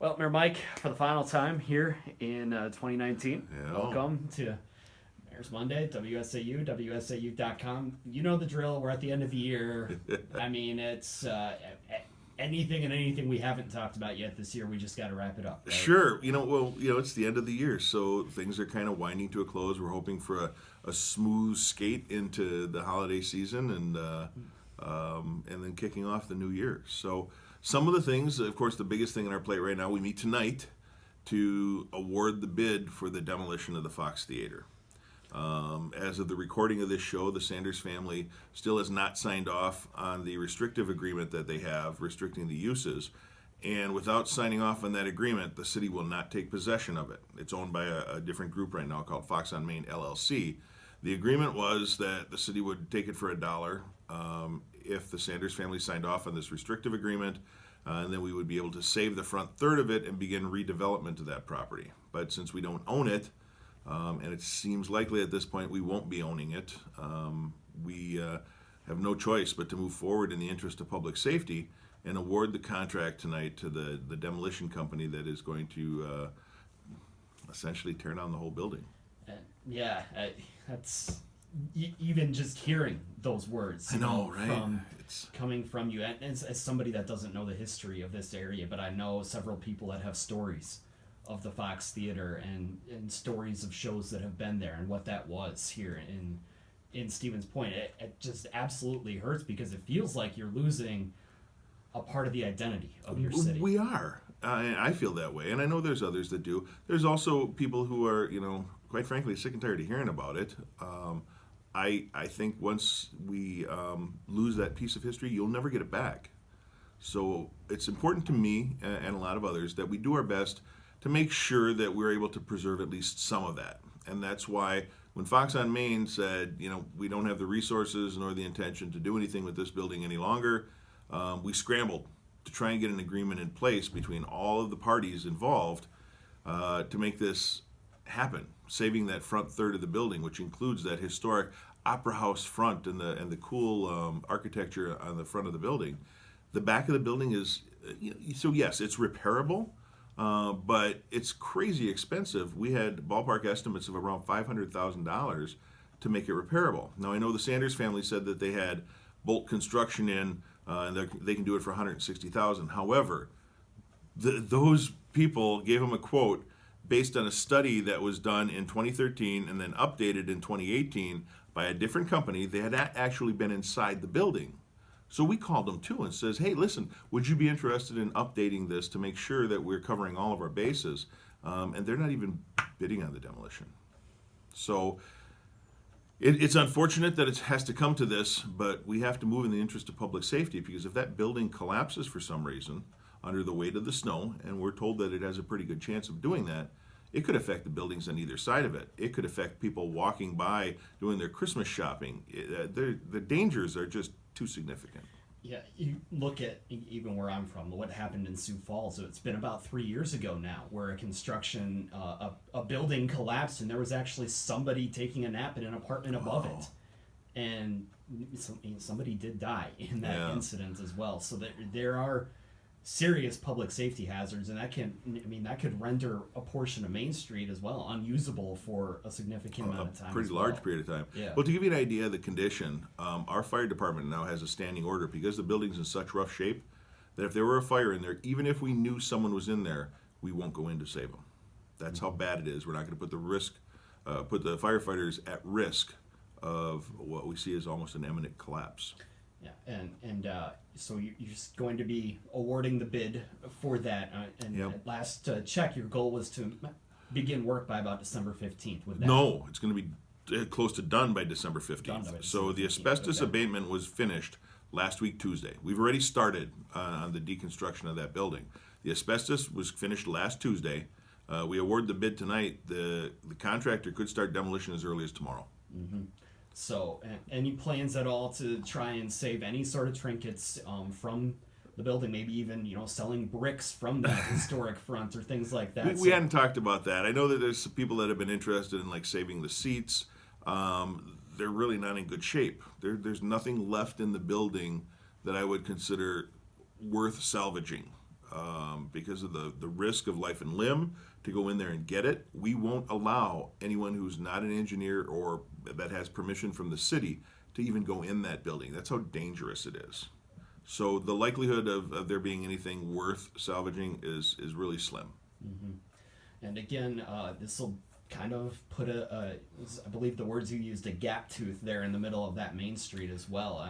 Well, Mayor Mike, for the final time here in 2019, Yeah. welcome to Mayor's Monday, WSAU, WSAU.com. You know the drill. We're at the end of the year. I mean, it's anything and anything we haven't talked about yet this year. We just got to wrap it up. Right? Sure. It's the end of the year, so things are kind of winding to a close. We're hoping for a smooth skate into the holiday season and then kicking off the new year. So some of the things, of course, the biggest thing on our plate right now, we meet tonight to award the bid for the demolition of the Fox Theater. As of the recording of this show, the Sanders family still has not signed off on the restrictive agreement that they have restricting the uses. And without signing off on that agreement, the city will not take possession of it. It's owned by a different group right now called Fox on Main LLC. The agreement was that the city would take it for $1 if the Sanders family signed off on this restrictive agreement, and then we would be able to save the front third of it and begin redevelopment of that property. But since we don't own it, and it seems likely at this point we won't be owning it, we have no choice but to move forward in the interest of public safety and award the contract tonight to the demolition company that is going to essentially tear down the whole building. Yeah, that's even just hearing those words. I know, right? Coming from you, and as somebody that doesn't know the history of this area, but I know several people that have stories of the Fox Theater and stories of shows that have been there and what that was here in Stevens Point. It just absolutely hurts because it feels like you're losing a part of the identity of your city. We are. I feel that way, and I know there's others that do. There's also people who are, quite frankly, sick and tired of hearing about it. I think once we lose that piece of history, you'll never get it back. So it's important to me and a lot of others that we do our best to make sure that we're able to preserve at least some of that. And that's why when Fox on Main said, we don't have the resources nor the intention to do anything with this building any longer, we scrambled to try and get an agreement in place between all of the parties involved to make this happen, saving that front third of the building, which includes that historic opera house front and the cool architecture on the front of the building. The back of the building is, so yes, it's repairable, but it's crazy expensive. We had ballpark estimates of around $500,000 to make it repairable. Now I know the Sanders family said that they had Bolt Construction in, and they can do it for $160,000. However, those people gave them a quote based on a study that was done in 2013 and then updated in 2018 by a different company. They had actually been inside the building. So we called them too and says, hey, listen, would you be interested in updating this to make sure that we're covering all of our bases? And they're not even bidding on the demolition. So it's unfortunate that it has to come to this, but we have to move in the interest of public safety, because if that building collapses for some reason under the weight of the snow, and we're told that it has a pretty good chance of doing that, it could affect the buildings on either side of it. It could affect people walking by doing their Christmas shopping. The dangers are just too significant. Yeah, you look at even where I'm from, what happened in Sioux Falls. It's been about 3 years ago now, where a building collapsed, and there was actually somebody taking a nap in an apartment above it, and somebody did die in that incident as well. So there are serious public safety hazards, and that could render a portion of Main Street as well unusable for a significant amount of time. A pretty large period of time. Yeah. Well, to give you an idea of the condition, our fire department now has a standing order because the building's in such rough shape that if there were a fire in there, even if we knew someone was in there, we won't go in to save them. That's how bad it is. We're not going to put the firefighters at risk of what we see as almost an imminent collapse. Yeah, and so you're just going to be awarding the bid for that. At last check, your goal was to begin work by about December 15th. With that. No, it's going to be close to done by December 15th. So the asbestos abatement was finished last week, Tuesday. We've already started on the deconstruction of that building. The asbestos was finished last Tuesday. We award the bid tonight. The contractor could start demolition as early as tomorrow. Mm-hmm. So, any plans at all to try and save any sort of trinkets from the building? Maybe even selling bricks from that historic front or things like that. We hadn't talked about that. I know that there's some people that have been interested in saving the seats. They're really not in good shape. There's nothing left in the building that I would consider worth salvaging. because of the risk of life and limb to go in there and get it. We won't allow anyone who's not an engineer or that has permission from the city to even go in that building. That's how dangerous it is. So the likelihood of there being anything worth salvaging is really slim. And again, this will kind of put I believe the words you used, a gap tooth there in the middle of that main street as well.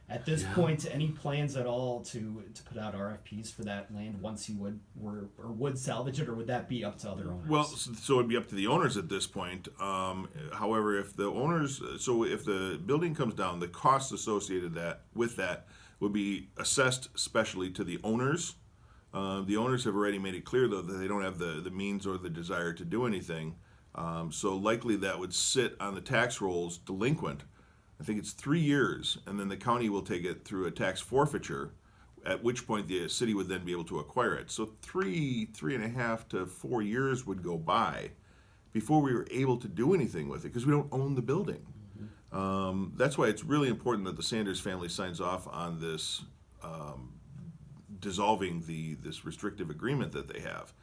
At this point, any plans at all to put out RFPs for that land once you would salvage it, or would that be up to other owners? Well, so it'd be up to the owners at this point. However, if the building comes down, the costs associated with that would be assessed specially to the owners. The owners have already made it clear, though, that they don't have the means or the desire to do anything. So likely that would sit on the tax rolls delinquent. I think it's 3 years, and then the county will take it through a tax forfeiture, at which point the city would then be able to acquire it. So 3.5 to 4 years would go by before we were able to do anything with it, because we don't own the building. That's why it's really important that the Sanders family signs off on this dissolving this restrictive agreement that they have,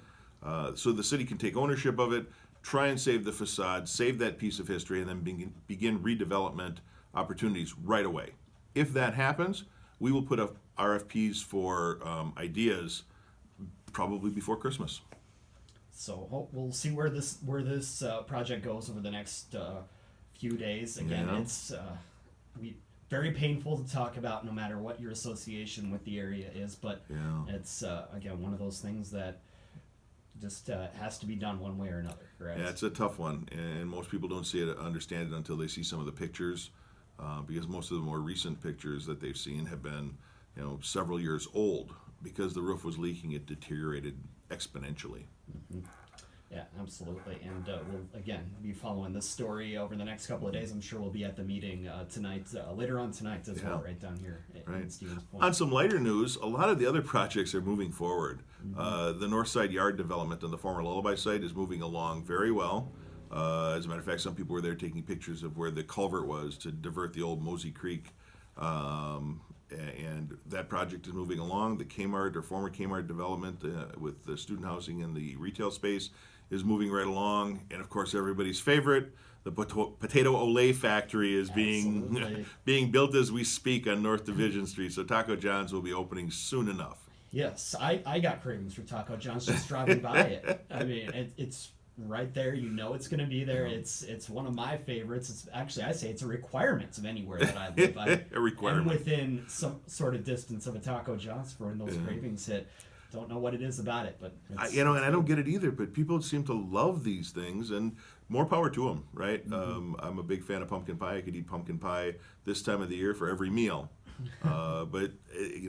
so the city can take ownership of it, try and save the facade, save that piece of history, and then begin redevelopment opportunities right away. If that happens, we will put up RFPs for ideas probably before Christmas. So we'll see where this project goes over the next few days. Again, it's very painful to talk about, no matter what your association with the area is. But it's again one of those things that just has to be done one way or another. Correct? Yeah, it's a tough one, and most people don't see it, understand it until they see some of the pictures, because most of the more recent pictures that they've seen have been, several years old. Because the roof was leaking, it deteriorated exponentially. Yeah, absolutely. And we'll, again, be following this story over the next couple of days. I'm sure we'll be at the meeting tonight, later on tonight as well, right down here in Stevens Point. On some lighter news, a lot of the other projects are moving forward. The North Side Yard development on the former Lullaby site is moving along very well. As a matter of fact, some people were there taking pictures of where the culvert was to divert the old Mosey Creek. And that project is moving along. The Kmart, or former Kmart development with the student housing and the retail space, is moving right along. And of course, everybody's favorite, the potato Olay factory is being built as we speak on North Division Street. So Taco John's will be opening soon enough. Yes, I got cravings for Taco John's just driving by it. I mean, it's right there. It's going to be there. It's one of my favorites. It's actually, I say it's a requirement of anywhere that I live. A requirement. I'm within some sort of distance of a Taco John's for when those cravings hit. Don't know what it is about it, but and I don't get it either. But people seem to love these things, and more power to them, right? I'm a big fan of pumpkin pie. I could eat pumpkin pie this time of the year for every meal, but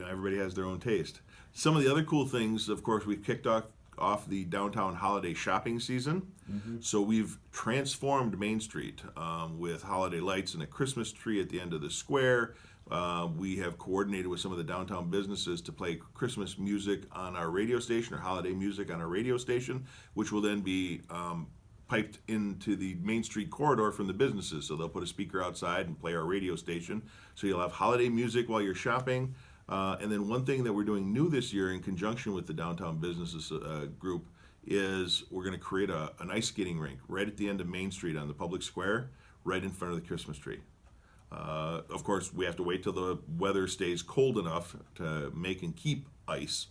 everybody has their own taste. Some of the other cool things, of course, we've kicked off the downtown holiday shopping season. So we've transformed Main Street with holiday lights and a Christmas tree at the end of the square. We have coordinated with some of the downtown businesses to play Christmas music on our radio station, or holiday music on our radio station, which will then be piped into the Main Street corridor from the businesses. So they'll put a speaker outside and play our radio station. So you'll have holiday music while you're shopping. And then one thing that we're doing new this year in conjunction with the Downtown Businesses group is we're going to create an ice skating rink right at the end of Main Street on the public square, right in front of the Christmas tree. Of course, we have to wait till the weather stays cold enough to make and keep ice,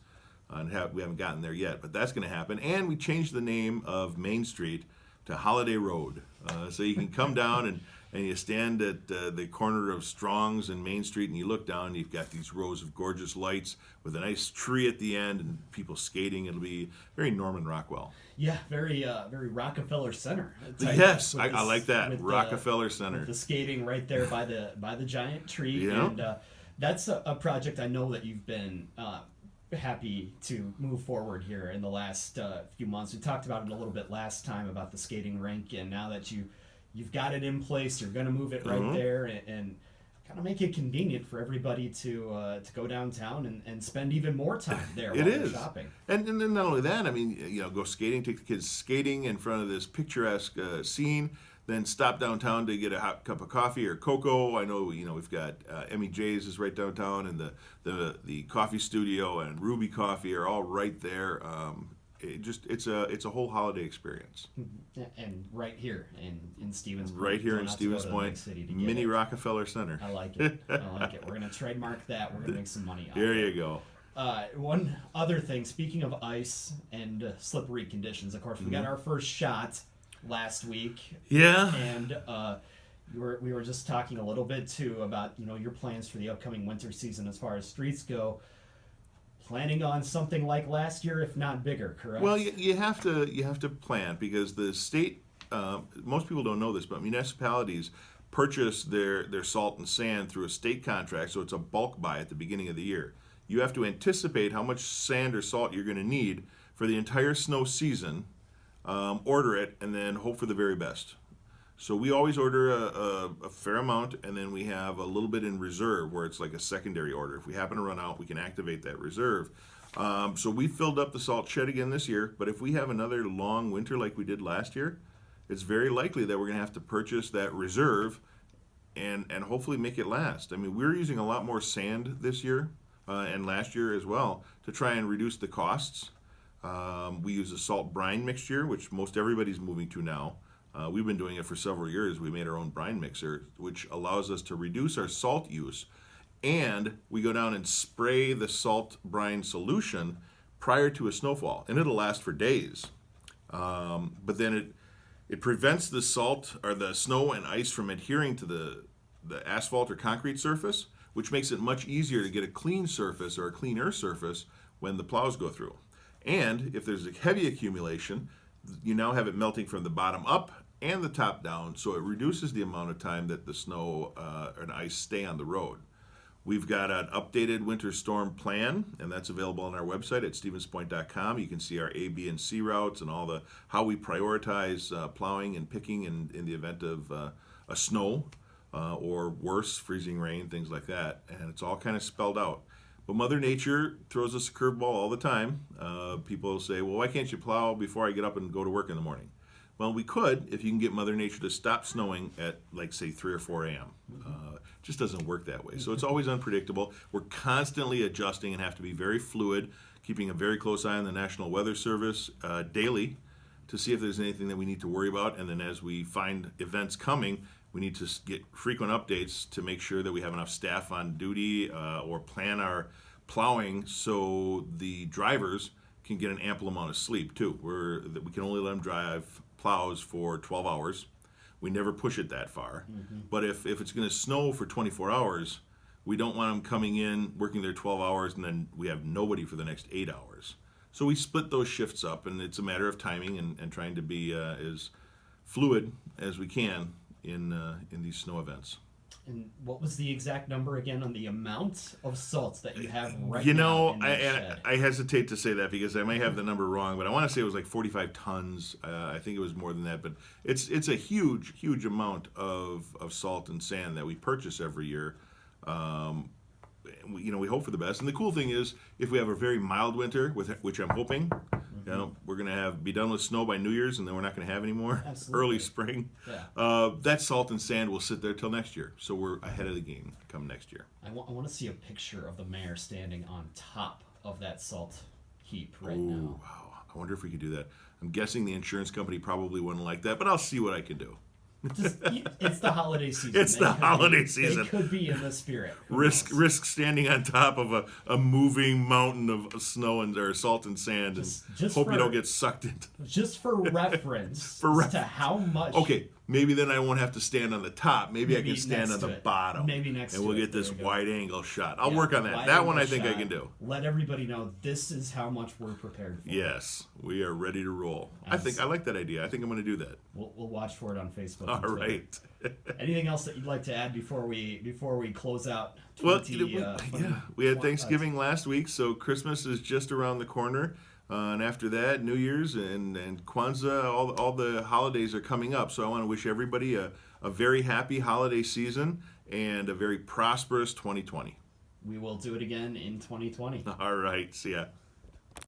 and we haven't gotten there yet, but that's going to happen. And we changed the name of Main Street to Holiday Road, so you can come down and you stand at the corner of Strong's and Main Street, and you look down, and you've got these rows of gorgeous lights with a nice tree at the end and people skating. It'll be very Norman Rockwell. Yeah, very Rockefeller Center. Yes, I like that, Rockefeller Center. With the skating right there by the giant tree, and that's a project I know that you've been happy to move forward here in the last few months. We talked about it a little bit last time about the skating rink, and now that you've got it in place, you're going to move it right there and kind of make it convenient for everybody to go downtown and spend even more time there while they're shopping. And then not only that, I mean, go skating, take the kids skating in front of this picturesque scene. then stop downtown to get a hot cup of coffee or cocoa. I know, we've got Emmy J's is right downtown, and the coffee studio and Ruby Coffee are all right there. It's a whole holiday experience. And right here in Stevens Point. Right here Don't in have to go Stevens to the Point, big city to get mini it. Rockefeller Center. I like it. I like it. We're going to trademark that. We're going to make some money on it. There you go. One other thing, speaking of ice and slippery conditions, of course, we got our first shot last week. Yeah. And we were just talking a little bit, too, about, your plans for the upcoming winter season as far as streets go. Planning on something like last year, if not bigger, correct? Well, you have to plan, because the state, most people don't know this, but municipalities purchase their salt and sand through a state contract, so it's a bulk buy at the beginning of the year. You have to anticipate how much sand or salt you're going to need for the entire snow season, order it, and then hope for the very best. So we always order a fair amount, and then we have a little bit in reserve where it's like a secondary order. If we happen to run out, we can activate that reserve. So we filled up the salt shed again this year, but if we have another long winter like we did last year, it's very likely that we're going to have to purchase that reserve and hopefully make it last. I mean, we're using a lot more sand this year and last year as well to try and reduce the costs. We use a salt brine mixture, which most everybody's moving to now. We've been doing it for several years. We made our own brine mixer, which allows us to reduce our salt use. And we go down and spray the salt brine solution prior to a snowfall, and it'll last for days. But then it prevents the salt or the snow and ice from adhering to the asphalt or concrete surface, which makes it much easier to get a clean surface or a cleaner surface when the plows go through. And if there's a heavy accumulation, you now have it melting from the bottom up and the top down, so it reduces the amount of time that the snow and ice stay on the road. We've got an updated winter storm plan, and that's available on our website at stevenspoint.com. You can see our A, B, and C routes and all how we prioritize plowing and picking in the event of a snow or worse, freezing rain, things like that. And it's all kind of spelled out. But Mother Nature throws us a curveball all the time. People say, well, why can't you plow before I get up and go to work in the morning? Well, we could if you can get Mother Nature to stop snowing at, like, say, 3 or 4 a.m. Just doesn't work that way. So it's always unpredictable. We're constantly adjusting and have to be very fluid, keeping a very close eye on the National Weather Service daily to see if there's anything that we need to worry about. And then as we find events coming, we need to get frequent updates to make sure that we have enough staff on duty or plan our plowing so the drivers can get an ample amount of sleep too. We can only let them drive plows for 12 hours. We never push it that far. But if it's going to snow for 24 hours, we don't want them coming in, working their 12 hours, and then we have nobody for the next 8 hours. So we split those shifts up, and it's a matter of timing and trying to be as fluid as we can in these snow events. And what was the exact number again on the amount of salt that you have right You now know, in that shed? I hesitate to say that because I may have the number wrong, but I want to say it was like 45 tons. I think it was more than that, but it's a huge amount of salt and sand that we purchase every year. We hope for the best. And the cool thing is, if we have a very mild winter, which I'm hoping, we're going to be done with snow by New Year's, and then we're not going to have any more. Absolutely. Early spring. Yeah. That salt and sand will sit there till next year. So we're ahead of the game come next year. I want to see a picture of the mayor standing on top of that salt heap right Ooh, now. wow. I wonder if we could do that. I'm guessing the insurance company probably wouldn't like that, but I'll see what I can do. It's the holiday season. It's the holiday season. They could be in the spirit. Who Risk knows? standing on top of a moving mountain of snow or salt and sand, and hope you don't get sucked into. Just for reference, to how much. Okay, maybe then I won't have to stand on the top. Maybe I can stand next on to the it. bottom. Maybe next and to we'll it. get this There you go. wide angle shot. I'll Yeah, work on that. wide That one I angle think I shot. can do. Let everybody know this is how much we're prepared for. Yes, we are ready to roll. I like that idea. I think I'm going to do that. We'll watch for it on Facebook. All and Twitter. right. Anything else that you'd like to add before we close out? Well, we had Thanksgiving last week, so Christmas is just around the corner. And after that, New Year's and Kwanzaa, all the holidays are coming up. So I want to wish everybody a very happy holiday season and a very prosperous 2020. We will do it again in 2020. All right. See ya.